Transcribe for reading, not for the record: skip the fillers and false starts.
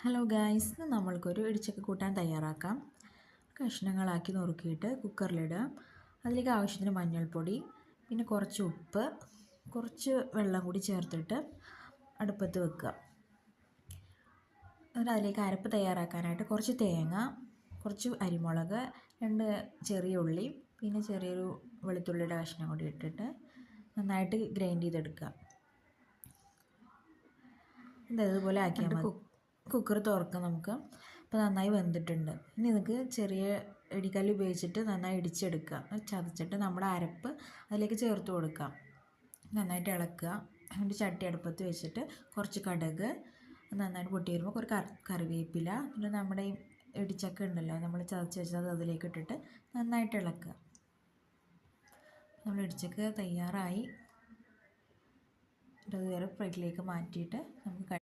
Hello guys, ഇന്ന് നമ്മൾക്കൊരു ഇടിച്ചക്ക കൂട്ടാൻ തയ്യാറാക്കാം. കഷ്ണങ്ങളാക്കി നുറുക്കിയിട്ട് കുക്കറിലിടുക. അതിലേക്ക് ആവശ്യത്തിന് മഞ്ഞൾപ്പൊടി, പിന്നെ കുറച്ച് ഉപ്പ്, കുറച്ച് വെള്ളം കൂടി ചേർത്തിട്ട് അടുപ്പത്ത് വെക്കുക. എന്നിട്ട് അതിലേക്ക് അരപ്പ് തയ്യാറാക്കാനായിട്ട് കുറച്ച് തേങ്ങ, കുറച്ച് അരിമുളക്, 2 ചെറിയ ഉള്ളി, പിന്നെ ചെറിയൊരു വെളുത്തുള്ളിയുടെ കഷ്ണം കൂടി ഇട്ടിട്ട് നന്നായിട്ട് ഗ്രൈൻഡ് ചെയ്തെടുക്കുക. ഇതുപോലെ ആക്കിയാൽ മതി. കുക്കർ തുറക്കാം നമുക്ക്. അപ്പോൾ നന്നായി വെന്തിട്ടുണ്ട്. ഇനി നമുക്ക് ചെറിയ ഇടിക്കല്ല് ഉപയോഗിച്ചിട്ട് നന്നായി ഇടിച്ചെടുക്കുക. ചതച്ചിട്ട് നമ്മുടെ അരപ്പ് അതിലേക്ക് ചേർത്ത് കൊടുക്കാം. നന്നായിട്ട് ഇളക്കുക. എന്നിട്ട് ചട്ടി അടുപ്പത്ത് വെച്ചിട്ട് കുറച്ച് കടുക് നന്നായിട്ട് പൊട്ടി വരുമ്പോൾ കുറച്ച് കറിവേപ്പില, പിന്നെ നമ്മുടെ ഈ ഇടിച്ചക്ക ഉണ്ടല്ലോ, നമ്മൾ ചതച്ച് വെച്ചത് അതിലേക്ക് ഇട്ടിട്ട് നന്നായിട്ട് ഇളക്കുക. നമ്മൾ ഇടിച്ചക്ക തയ്യാറായി. അത് വേറെ പ്ലേറ്റിലേക്ക് മാറ്റിയിട്ട് നമുക്ക്